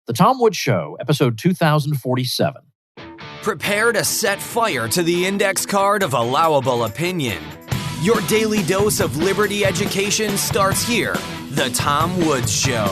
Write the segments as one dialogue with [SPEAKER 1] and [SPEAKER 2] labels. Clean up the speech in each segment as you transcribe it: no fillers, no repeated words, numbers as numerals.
[SPEAKER 1] The Tom Woods Show, episode 2047.
[SPEAKER 2] Prepare to set fire to the index card of allowable opinion. Your daily dose of liberty education starts here. The Tom Woods Show.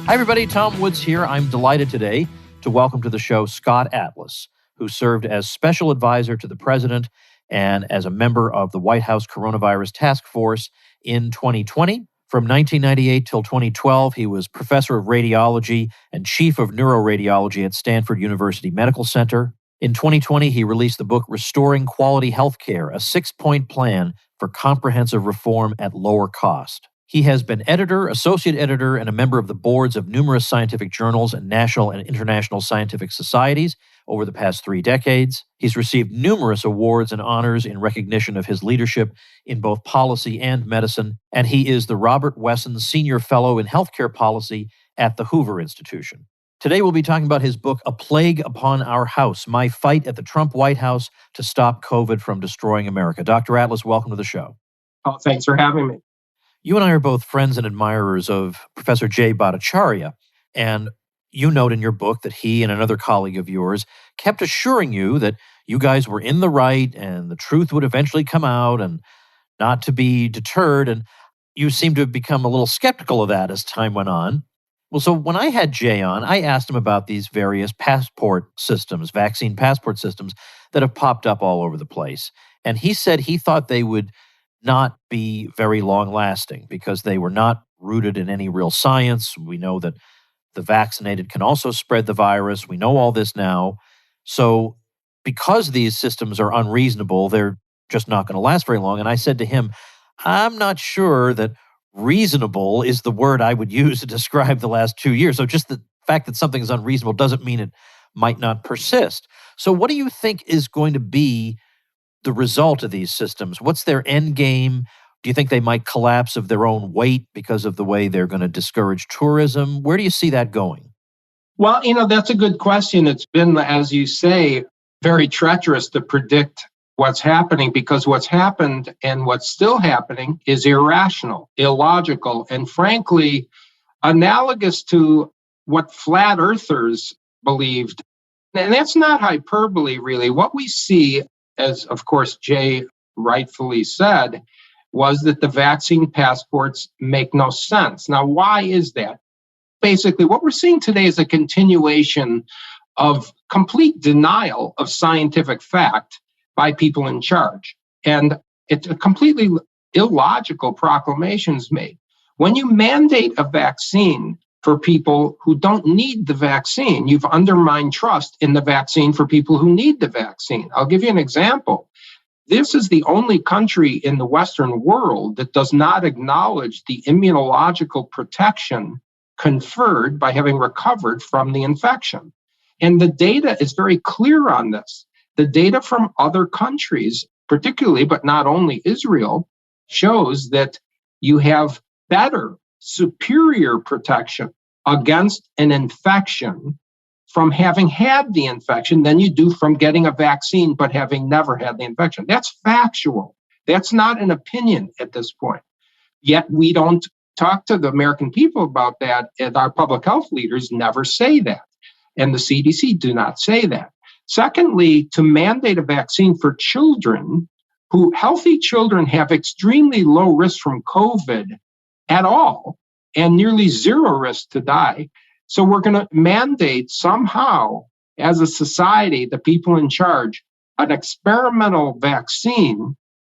[SPEAKER 1] Hi, everybody. Tom Woods here. I'm delighted today to welcome to the show Scott Atlas, who served as special advisor to the president and as a member of the White House Coronavirus Task Force in 2020. From 1998 till 2012, he was professor of radiology and chief of neuroradiology at Stanford University Medical Center. In 2020, he released the book Restoring Quality Healthcare, a 6-point plan for comprehensive reform at lower cost. He has been editor, associate editor, and a member of the boards of numerous scientific journals and national and international scientific societies over the past 3 decades. He's received numerous awards and honors in recognition of his leadership in both policy and medicine, and he is the Robert Wesson Senior Fellow in Healthcare Policy at the Hoover Institution. Today we'll be talking about his book, A Plague Upon Our House, My Fight at the Trump White House to Stop COVID from Destroying America. Dr. Atlas, welcome to the show.
[SPEAKER 3] Oh, thanks for having me.
[SPEAKER 1] You and I are both friends and admirers of Professor Jay Bhattacharya, and you note in your book that he and another colleague of yours kept assuring you that you guys were in the right and the truth would eventually come out and not to be deterred, and you seem to have become a little skeptical of that as time went on. Well, so when I had Jay on, I asked him about these various passport systems, vaccine passport systems that have popped up all over the place, and he said he thought they would not be very long-lasting because they were not rooted in any real science. We know that the vaccinated can also spread the virus. We know all this now. So because these systems are unreasonable, they're just not going to last very long. And I said to him, I'm not sure that reasonable is the word I would use to describe the last 2 years. So just the fact that something is unreasonable doesn't mean it might not persist. So what do you think is going to be the result of these systems? What's their end game? Do you think they might collapse of their own weight because of the way they're going to discourage tourism? Where do you see that going?
[SPEAKER 3] Well, that's a good question. It's been, as you say, very treacherous to predict what's happening because what's happened and what's still happening is irrational, illogical, and frankly, analogous to what flat earthers believed. And that's not hyperbole, really. What we see, as of course Jay rightfully said, was that the vaccine passports make no sense. Now, why is that? Basically, what we're seeing today is a continuation of complete denial of scientific fact by people in charge. And it's a completely illogical proclamations made. When you mandate a vaccine for people who don't need the vaccine, you've undermined trust in the vaccine for people who need the vaccine. I'll give you an example. This is the only country in the Western world that does not acknowledge the immunological protection conferred by having recovered from the infection. And the data is very clear on this. The data from other countries, particularly, but not only Israel, shows that you have better, superior protection against an infection from having had the infection than you do from getting a vaccine but having never had the infection. That's factual. That's not an opinion at this point. Yet we don't talk to the American people about that, and our public health leaders never say that. And the CDC do not say that. Secondly, to mandate a vaccine for children who, healthy children, have extremely low risk from COVID at all and nearly zero risk to die. So we're going to mandate somehow, as a society, the people in charge, an experimental vaccine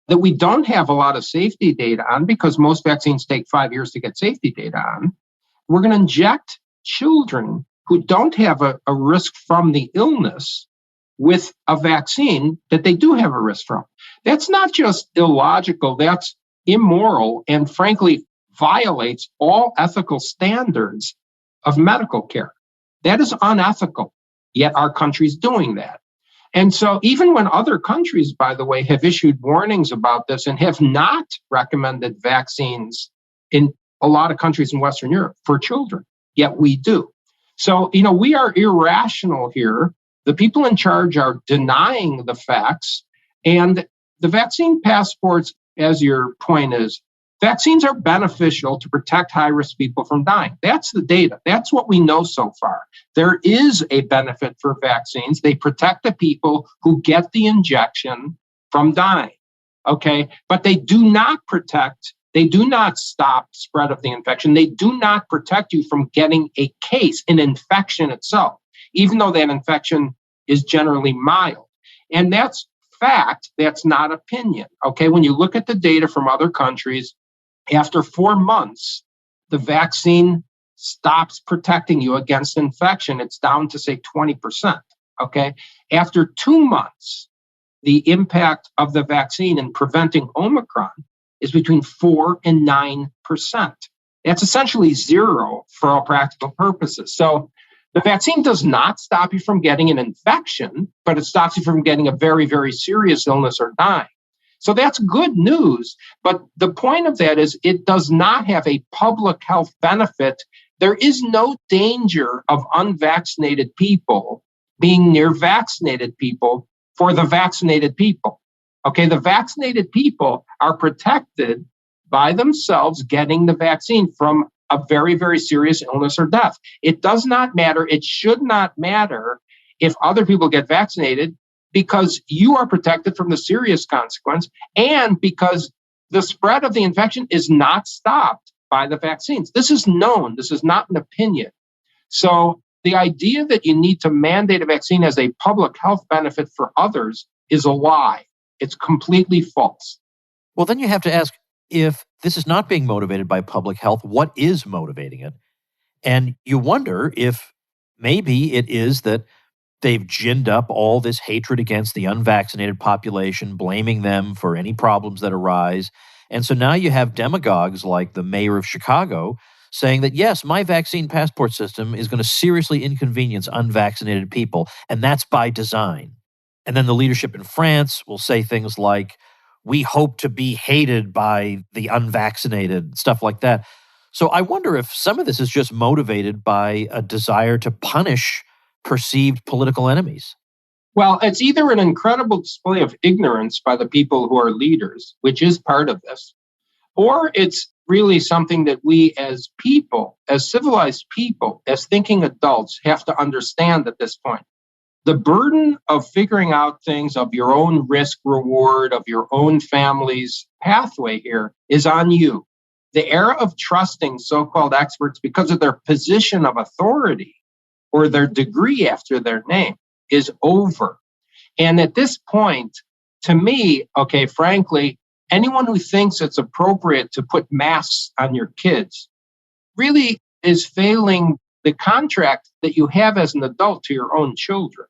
[SPEAKER 3] that we don't have a lot of safety data on because most vaccines take 5 years to get safety data on. We're going to inject children who don't have a risk from the illness with a vaccine that they do have a risk from. That's not just illogical, that's immoral and frankly violates all ethical standards of medical care. That is unethical, yet our country's doing that. And so even when other countries, by the way, have issued warnings about this and have not recommended vaccines in a lot of countries in Western Europe for children, yet we do. So, we are irrational here. The people in charge are denying the facts, and the vaccine passports, as your point is, Vaccines are beneficial to protect high-risk people from dying. That's the data. That's what we know so far. There is a benefit for vaccines. They protect the people who get the injection from dying, okay? But they do not stop spread of the infection. They do not protect you from getting a case, an infection itself, even though that infection is generally mild. And that's fact, that's not opinion, okay? When you look at the data from other countries, after 4 months, the vaccine stops protecting you against infection. It's down to, say, 20%. Okay. After 2 months, the impact of the vaccine in preventing Omicron is between 4 and 9%. That's essentially zero for all practical purposes. So the vaccine does not stop you from getting an infection, but it stops you from getting a very, very serious illness or dying. So that's good news. But the point of that is it does not have a public health benefit. There is no danger of unvaccinated people being near vaccinated people for the vaccinated people. Okay, the vaccinated people are protected by themselves getting the vaccine from a very, very serious illness or death. It does not matter. It should not matter if other people get vaccinated, because you are protected from the serious consequence and because the spread of the infection is not stopped by the vaccines. This is known. This is not an opinion. So the idea that you need to mandate a vaccine as a public health benefit for others is a lie. It's completely false.
[SPEAKER 1] Well, then you have to ask, if this is not being motivated by public health, what is motivating it? And you wonder if maybe it is that they've ginned up all this hatred against the unvaccinated population, blaming them for any problems that arise. And so now you have demagogues like the mayor of Chicago saying that, yes, my vaccine passport system is going to seriously inconvenience unvaccinated people, and that's by design. And then the leadership in France will say things like, we hope to be hated by the unvaccinated, stuff like that. So I wonder if some of this is just motivated by a desire to punish perceived political enemies.
[SPEAKER 3] Well, it's either an incredible display of ignorance by the people who are leaders, which is part of this, or it's really something that we as people, as civilized people, as thinking adults have to understand at this point. The burden of figuring out things of your own risk reward, of your own family's pathway here is on you. The era of trusting so-called experts because of their position of authority or their degree after their name is over. And at this point, to me, okay, frankly, anyone who thinks it's appropriate to put masks on your kids really is failing the contract that you have as an adult to your own children.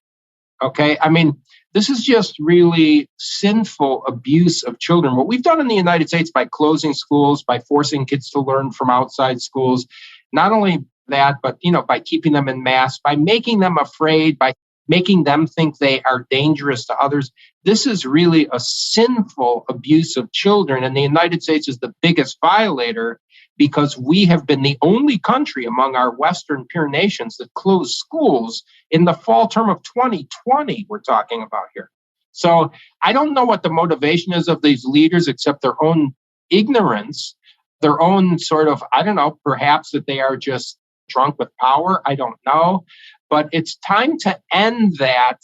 [SPEAKER 3] Okay, I mean, this is just really sinful abuse of children. What we've done in the United States by closing schools, by forcing kids to learn from outside schools, not only that, but, by keeping them in masks, by making them afraid, by making them think they are dangerous to others. This is really a sinful abuse of children. And the United States is the biggest violator because we have been the only country among our Western peer nations that closed schools in the fall term of 2020, we're talking about here. So I don't know what the motivation is of these leaders except their own ignorance, their own sort of, perhaps that they are just drunk with power. I don't know. But it's time to end that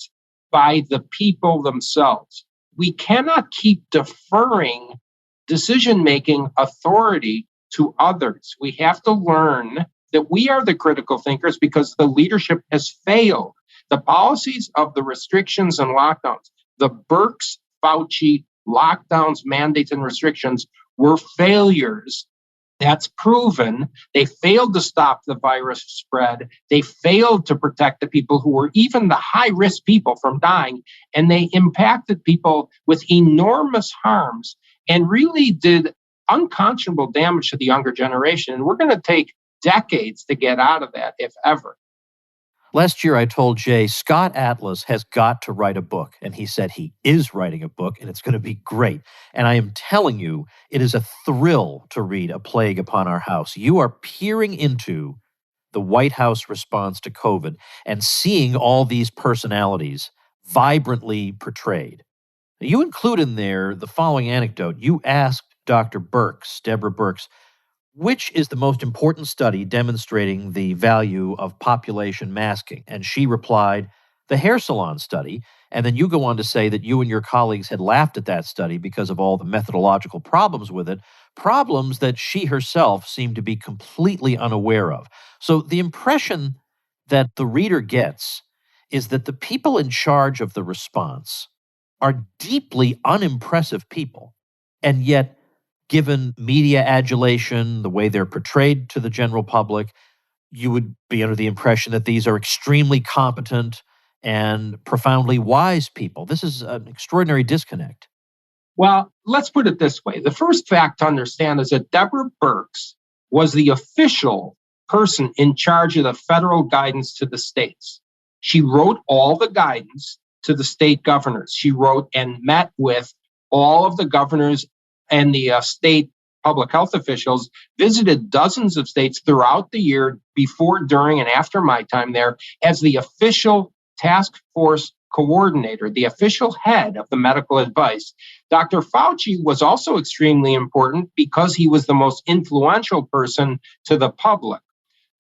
[SPEAKER 3] by the people themselves. We cannot keep deferring decision-making authority to others. We have to learn that we are the critical thinkers because the leadership has failed. The policies of the restrictions and lockdowns, the Birx, Fauci lockdowns, mandates, and restrictions were failures. That's proven. They failed to stop the virus spread. They failed to protect the people who were even the high-risk people from dying. And they impacted people with enormous harms and really did unconscionable damage to the younger generation. And we're going to take decades to get out of that, if ever.
[SPEAKER 1] Last year, I told Jay, Scott Atlas has got to write a book. And he said he is writing a book, and it's going to be great. And I am telling you, it is a thrill to read A Plague Upon Our House. You are peering into the White House response to COVID and seeing all these personalities vibrantly portrayed. You include in there the following anecdote. You asked Dr. Birx, Deborah Birx, which is the most important study demonstrating the value of population masking? And she replied, the hair salon study. And then you go on to say that you and your colleagues had laughed at that study because of all the methodological problems with it, problems that she herself seemed to be completely unaware of. So the impression that the reader gets is that the people in charge of the response are deeply unimpressive people, and yet given media adulation, the way they're portrayed to the general public, you would be under the impression that these are extremely competent and profoundly wise people. This is an extraordinary disconnect.
[SPEAKER 3] Well, let's put it this way. The first fact to understand is that Deborah Birx was the official person in charge of the federal guidance to the states. She wrote all the guidance to the state governors. She wrote and met with all of the governors and the state public health officials, visited dozens of states throughout the year before, during, and after my time there as the official task force coordinator, the official head of the medical advice. Dr. Fauci was also extremely important because he was the most influential person to the public.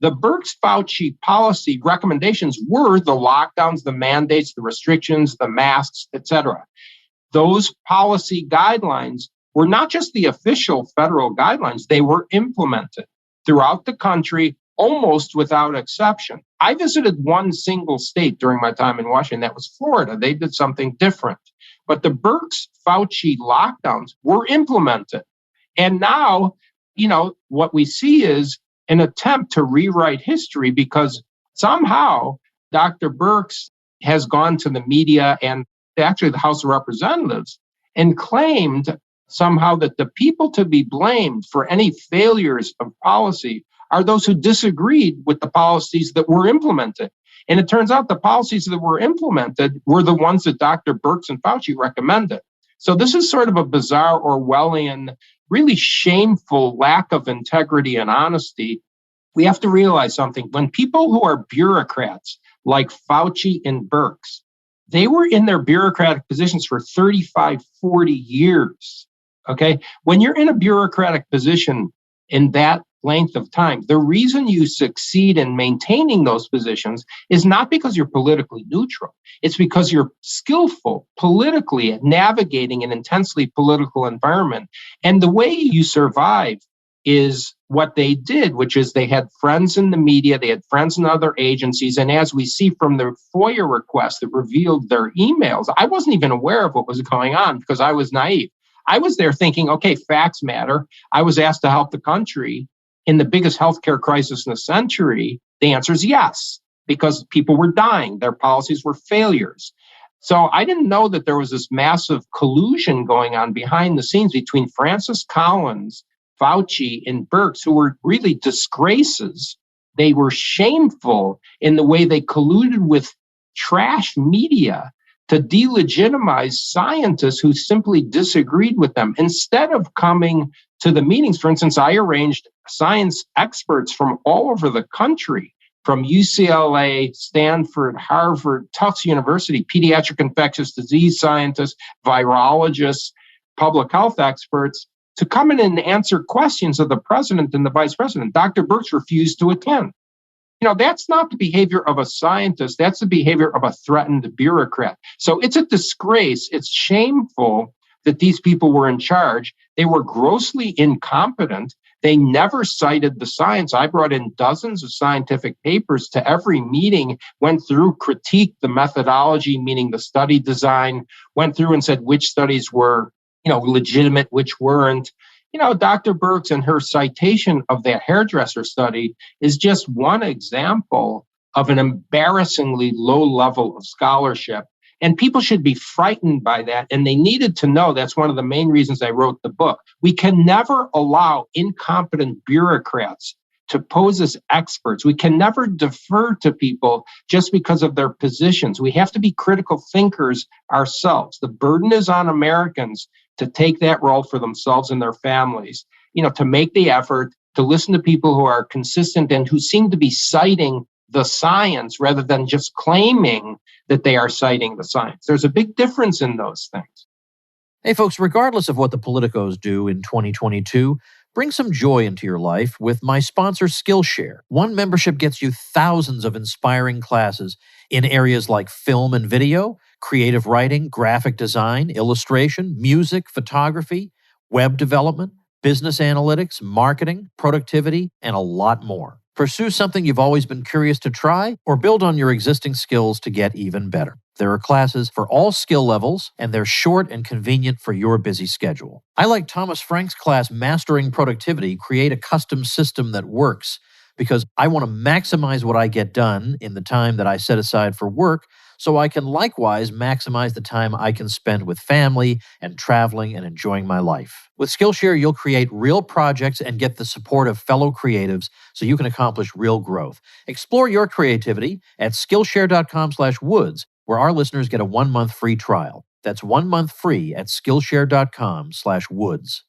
[SPEAKER 3] The Birx-Fauci policy recommendations were the lockdowns, the mandates, the restrictions, the masks, etc. Those policy guidelines were not just the official federal guidelines, they were implemented throughout the country almost without exception. I visited one single state during my time in Washington, that was Florida. They did something different. But the Birx-Fauci lockdowns were implemented. And now, what we see is an attempt to rewrite history because somehow Dr. Birx has gone to the media and actually the House of Representatives and claimed somehow that the people to be blamed for any failures of policy are those who disagreed with the policies that were implemented. And it turns out the policies that were implemented were the ones that Dr. Birx and Fauci recommended. So this is sort of a bizarre Orwellian, really shameful lack of integrity and honesty. We have to realize something. When people who are bureaucrats like Fauci and Birx, they were in their bureaucratic positions for 35, 40 years. Okay. When you're in a bureaucratic position in that length of time, the reason you succeed in maintaining those positions is not because you're politically neutral. It's because you're skillful politically at navigating an intensely political environment. And the way you survive is what they did, which is they had friends in the media, they had friends in other agencies. And as we see from the FOIA requests that revealed their emails, I wasn't even aware of what was going on because I was naive. I was there thinking, okay, facts matter. I was asked to help the country in the biggest healthcare crisis in a century. The answer is yes, because people were dying. Their policies were failures. So I didn't know that there was this massive collusion going on behind the scenes between Francis Collins, Fauci, and Birx, who were really disgraces. They were shameful in the way they colluded with trash media to delegitimize scientists who simply disagreed with them. Instead of coming to the meetings, for instance, I arranged science experts from all over the country, from UCLA, Stanford, Harvard, Tufts University, pediatric infectious disease scientists, virologists, public health experts, to come in and answer questions of the president and the vice president. Dr. Birx refused to attend. That's not the behavior of a scientist. That's the behavior of a threatened bureaucrat. So it's a disgrace. It's shameful that these people were in charge. They were grossly incompetent. They never cited the science. I brought in dozens of scientific papers to every meeting, went through, critiqued the methodology, meaning the study design, went through and said which studies were, legitimate, which weren't. Dr. Birx and her citation of that hairdresser study is just one example of an embarrassingly low level of scholarship. And people should be frightened by that. And they needed to know that's one of the main reasons I wrote the book. We can never allow incompetent bureaucrats to pose as experts. We can never defer to people just because of their positions. We have to be critical thinkers ourselves. The burden is on Americans to take that role for themselves and their families, to make the effort to listen to people who are consistent and who seem to be citing the science rather than just claiming that they are citing the science. There's a big difference in those things.
[SPEAKER 1] Hey, folks, regardless of what the politicos do in 2022, bring some joy into your life with my sponsor, Skillshare. One membership gets you thousands of inspiring classes in areas like film and video, creative writing, graphic design, illustration, music, photography, web development, business analytics, marketing, productivity, and a lot more. Pursue something you've always been curious to try, or build on your existing skills to get even better. There are classes for all skill levels, and they're short and convenient for your busy schedule. I like Thomas Frank's class, Mastering Productivity, Create a Custom System That Works, because I want to maximize what I get done in the time that I set aside for work, so I can likewise maximize the time I can spend with family and traveling and enjoying my life. With Skillshare, you'll create real projects and get the support of fellow creatives so you can accomplish real growth. Explore your creativity at Skillshare.com/Woods, where our listeners get a 1-month free trial. That's 1 month free at Skillshare.com/Woods.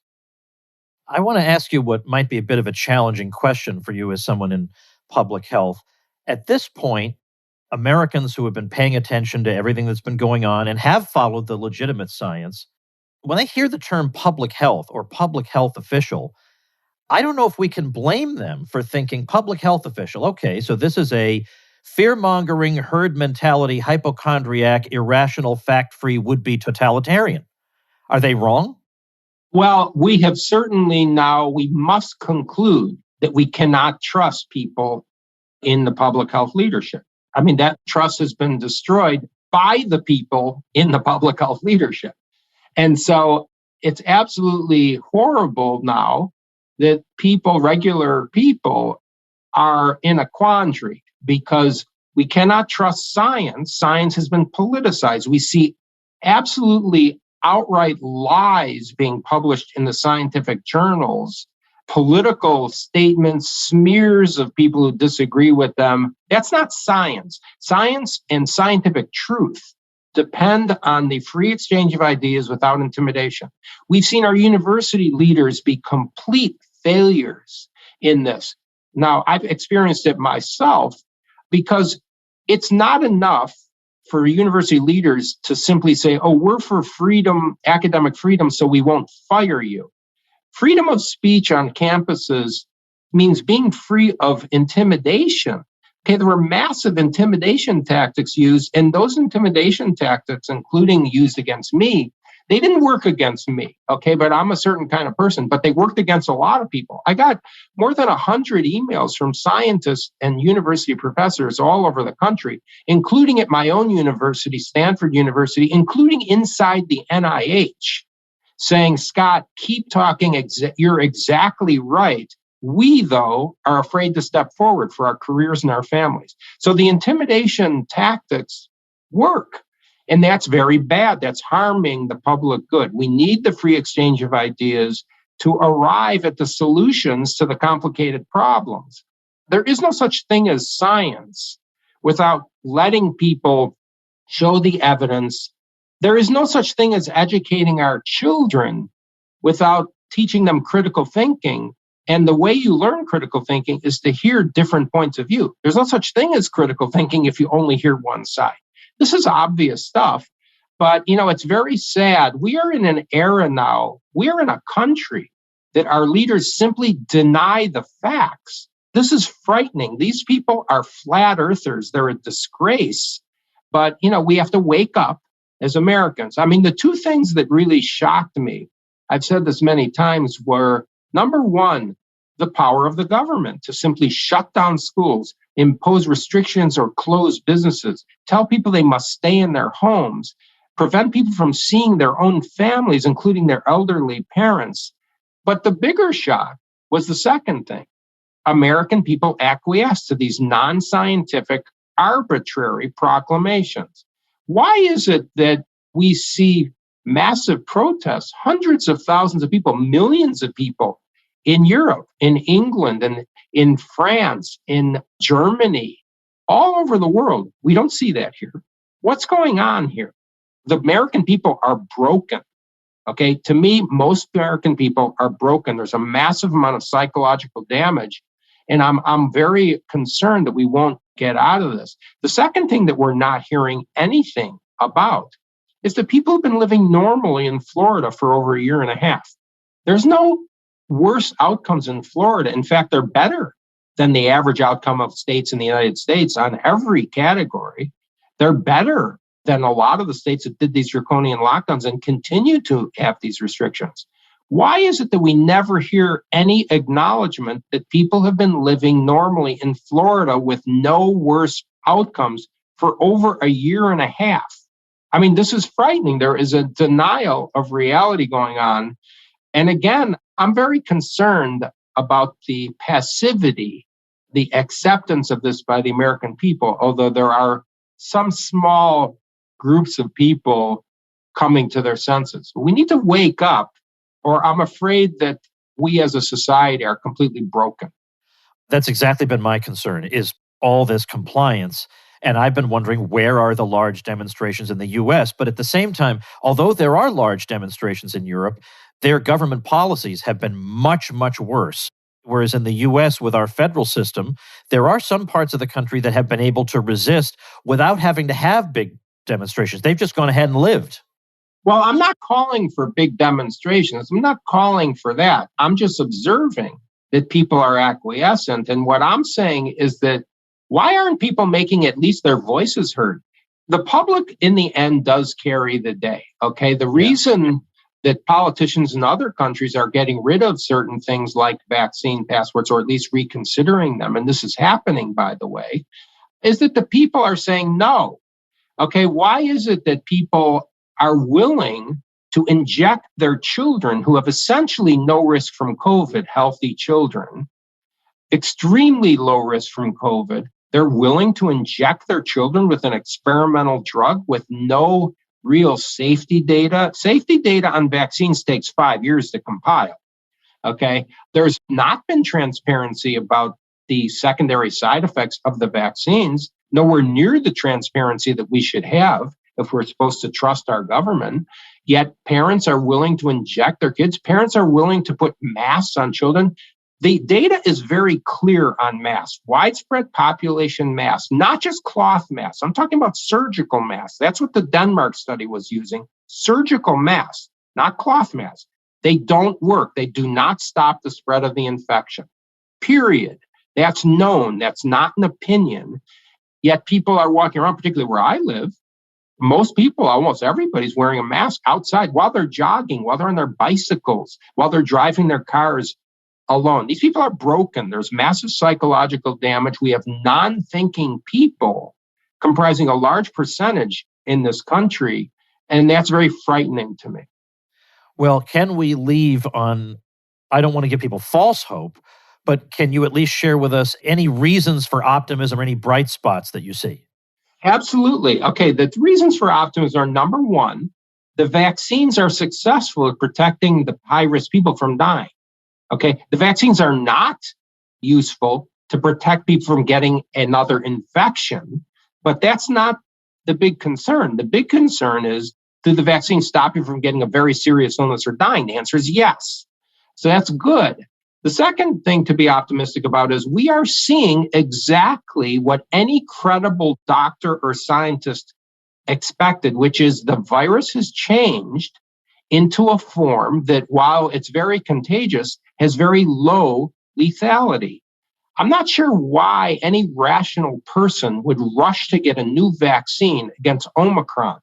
[SPEAKER 1] I want to ask you what might be a bit of a challenging question for you as someone in public health. At this point, Americans who have been paying attention to everything that's been going on and have followed the legitimate science, when they hear the term public health or public health official, I don't know if we can blame them for thinking public health official. Okay, so this is a fear-mongering, herd mentality, hypochondriac, irrational, fact-free, would-be totalitarian. Are they wrong?
[SPEAKER 3] Well, we have certainly now, we must conclude that we cannot trust people in the public health leadership. I mean, that trust has been destroyed by the people in the public health leadership. And so it's absolutely horrible now that people, regular people, are in a quandary because we cannot trust science. Science has been politicized. We see absolutely outright lies being published in the scientific journals, political statements, smears of people who disagree with them. That's not science. Science and scientific truth depend on the free exchange of ideas without intimidation. We've seen our university leaders be complete failures in this. Now, I've experienced it myself because it's not enough for university leaders to simply say, oh, we're for freedom, academic freedom, so we won't fire you. Freedom of speech on campuses means being free of intimidation. Okay, there were massive intimidation tactics used, and those intimidation tactics, including used against me, they didn't work against me, okay, but I'm a certain kind of person, but they worked against a lot of people. I got more than 100 emails from scientists and university professors all over the country, including at my own university, Stanford University, including inside the NIH, saying, Scott, keep talking, you're exactly right. We, though, are afraid to step forward for our careers and our families. So the intimidation tactics work. And that's very bad. That's harming the public good. We need the free exchange of ideas to arrive at the solutions to the complicated problems. There is no such thing as science without letting people show the evidence. There is no such thing as educating our children without teaching them critical thinking. And the way you learn critical thinking is to hear different points of view. There's no such thing as critical thinking if you only hear one side. This is obvious stuff, but it's very sad. We are in an era now, we are in a country that our leaders simply deny the facts. This is frightening. These people are flat earthers. They're a disgrace. But, we have to wake up as Americans. I mean, the two things that really shocked me, I've said this many times, were number one, the power of the government to simply shut down schools, impose restrictions or close businesses, tell people they must stay in their homes, prevent people from seeing their own families, including their elderly parents. But the bigger shock was the second thing. American people acquiesced to these non-scientific, arbitrary proclamations. Why is it that we see massive protests, hundreds of thousands of people, millions of people in Europe, in England, and in France, in Germany, all over the world? We don't see that here. What's going on here? The American people are broken. Okay, to me, most American people are broken. There's a massive amount of psychological damage, and I'm very concerned that we won't get out of this. The second thing that we're not hearing anything about is that people have been living normally in Florida for over a year and a half. There's no worse outcomes in Florida. In fact, they're better than the average outcome of states in the United States on every category. They're better than a lot of the states that did these draconian lockdowns and continue to have these restrictions. Why is it that we never hear any acknowledgement that people have been living normally in Florida with no worse outcomes for over a year and a half? I mean, this is frightening. There is a denial of reality going on. And again, I'm very concerned about the passivity, the acceptance of this by the American people, although there are some small groups of people coming to their senses. We need to wake up, or I'm afraid that we as a society are completely broken.
[SPEAKER 1] That's exactly been my concern, is all this compliance. And I've been wondering, where are the large demonstrations in the US? But at the same time, although there are large demonstrations in Europe, their government policies have been much, much worse. Whereas in the US, with our federal system, there are some parts of the country that have been able to resist without having to have big demonstrations. They've just gone ahead and lived.
[SPEAKER 3] Well, I'm not calling for big demonstrations. I'm not calling for that. I'm just observing that people are acquiescent. And what I'm saying is that why aren't people making at least their voices heard? The public, in the end, does carry the day. Okay. The reason that politicians in other countries are getting rid of certain things like vaccine passports, or at least reconsidering them, and this is happening, by the way, is that the people are saying no. Okay. Why is it that people are willing to inject their children who have essentially no risk from COVID, healthy children, extremely low risk from COVID? They're willing to inject their children with an experimental drug with no real safety data. Safety data on vaccines takes 5 years to compile. Okay. There's not been transparency about the secondary side effects of the vaccines, nowhere near the transparency that we should have if we're supposed to trust our government. Yet parents are willing to inject their kids. Parents are willing to put masks on children. The data is very clear on masks, widespread population masks, not just cloth masks. I'm talking about surgical masks. That's what the Denmark study was using. Surgical masks, not cloth masks. They don't work. They do not stop the spread of the infection. Period. That's known. That's not an opinion. Yet people are walking around, particularly where I live. Most people, almost everybody's wearing a mask outside while they're jogging, while they're on their bicycles, while they're driving their cars alone. These people are broken. There's massive psychological damage. We have non-thinking people comprising a large percentage in this country, and that's very frightening to me.
[SPEAKER 1] Well, can we leave on, I don't want to give people false hope, but can you at least share with us any reasons for optimism or any bright spots that you see?
[SPEAKER 3] Absolutely. Okay, the reasons for optimism are, number one, the vaccines are successful at protecting the high-risk people from dying. Okay, the vaccines are not useful to protect people from getting another infection, but that's not the big concern. The big concern is, do the vaccines stop you from getting a very serious illness or dying? The answer is yes. So that's good. The second thing to be optimistic about is we are seeing exactly what any credible doctor or scientist expected, which is the virus has changed into a form that, while it's very contagious, has very low lethality. I'm not sure why any rational person would rush to get a new vaccine against Omicron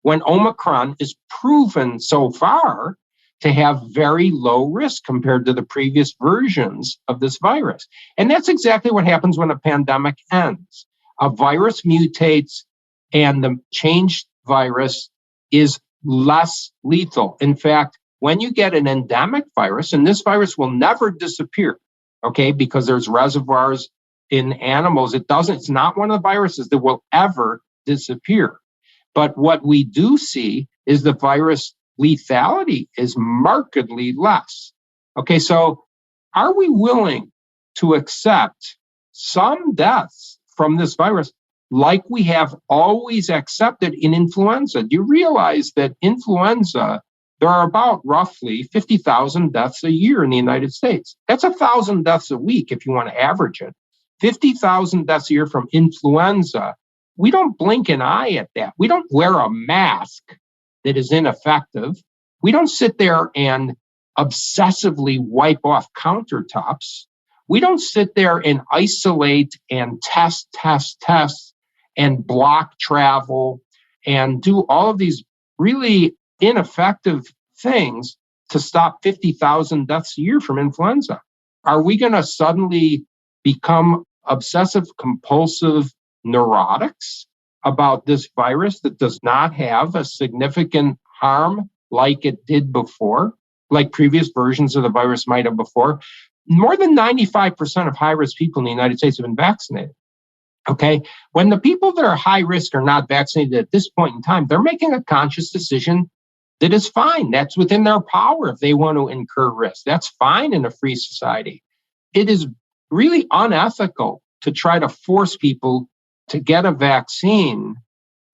[SPEAKER 3] when Omicron is proven so far to have very low risk compared to the previous versions of this virus. And that's exactly what happens when a pandemic ends. A virus mutates and the changed virus is less lethal. In fact, when you get an endemic virus, and this virus will never disappear, okay, because there's reservoirs in animals, it's not one of the viruses that will ever disappear. But what we do see is the virus lethality is markedly less. Okay, so are we willing to accept some deaths from this virus like we have always accepted in influenza? Do you realize that influenza, there are about roughly 50,000 deaths a year in the United States? That's 1,000 deaths a week if you want to average it. 50,000 deaths a year from influenza. We don't blink an eye at that. We don't wear a mask that is ineffective. We don't sit there and obsessively wipe off countertops. We don't sit there and isolate and test and block travel and do all of these really ineffective things to stop 50,000 deaths a year from influenza. Are we going to suddenly become obsessive compulsive neurotics about this virus that does not have a significant harm like it did before, like previous versions of the virus might have before? More than 95% of high-risk people in the United States have been vaccinated. Okay. When the people that are high risk are not vaccinated at this point in time, they're making a conscious decision that is fine. That's within their power if they want to incur risk. That's fine in a free society. It is really unethical to try to force people to get a vaccine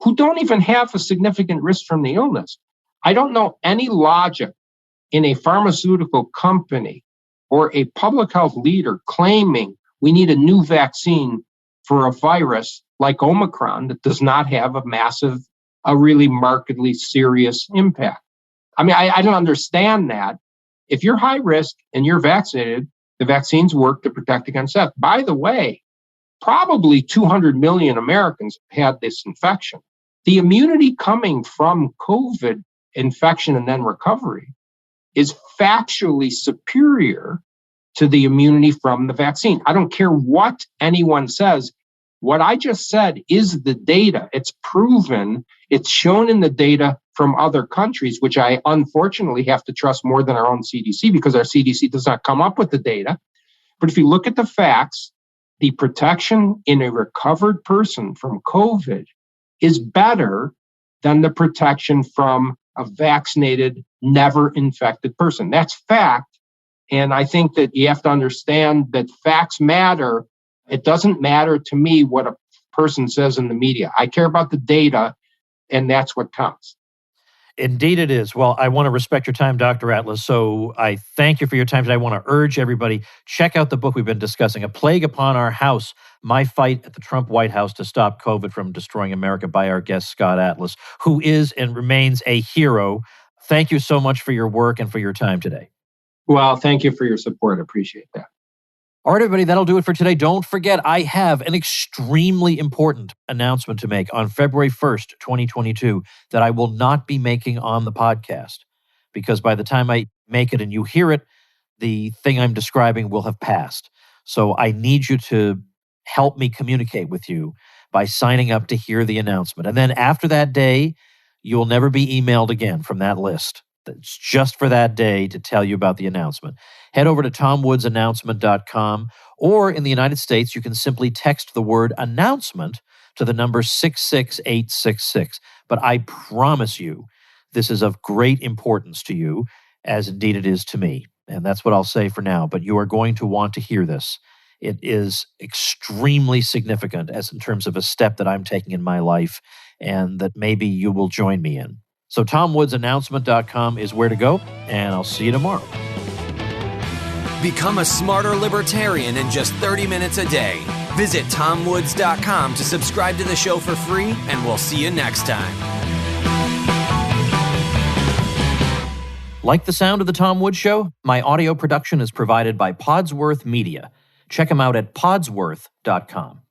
[SPEAKER 3] who don't even have a significant risk from the illness. I don't know any logic in a pharmaceutical company or a public health leader claiming we need a new vaccine for a virus like Omicron that does not have a really markedly serious impact. I mean, I don't understand that. If you're high risk and you're vaccinated, the vaccines work to protect against death. By the way, probably 200 million Americans had this infection. The immunity coming from COVID infection and then recovery is factually superior to the immunity from the vaccine. I don't care what anyone says. What I just said is the data. It's proven. It's shown in the data from other countries, which I unfortunately have to trust more than our own CDC because our CDC does not come up with the data. But if you look at the facts, the protection in a recovered person from COVID is better than the protection from a vaccinated, never infected person. That's fact. And I think that you have to understand that facts matter. It doesn't matter to me what a person says in the media. I care about the data, and that's what counts.
[SPEAKER 1] Indeed it is. Well, I want to respect your time, Dr. Atlas, so I thank you for your time today. I want to urge everybody, check out the book we've been discussing, A Plague Upon Our House, My Fight at the Trump White House to Stop COVID from Destroying America, by our guest, Scott Atlas, who is and remains a hero. Thank you so much for your work and for your time today.
[SPEAKER 3] Well, thank you for your support. I appreciate that.
[SPEAKER 1] All right, everybody, that'll do it for today. Don't forget, I have an extremely important announcement to make on February 1st, 2022, that I will not be making on the podcast, because by the time I make it and you hear it, the thing I'm describing will have passed. So I need you to help me communicate with you by signing up to hear the announcement. And then after that day, you will never be emailed again from that list. That's just for that day to tell you about the announcement. Head over to tomwoodsannouncement.com, or in the United States, you can simply text the word announcement to the number 66866. But I promise you, this is of great importance to you, as indeed it is to me. And that's what I'll say for now, but you are going to want to hear this. It is extremely significant as in terms of a step that I'm taking in my life, and that maybe you will join me in. So tomwoodsannouncement.com is where to go, and I'll see you tomorrow.
[SPEAKER 2] Become a smarter libertarian in just 30 minutes a day. Visit tomwoods.com to subscribe to the show for free, and we'll see you next time.
[SPEAKER 1] Like the sound of The Tom Woods Show? My audio production is provided by Podsworth Media. Check them out at podsworth.com.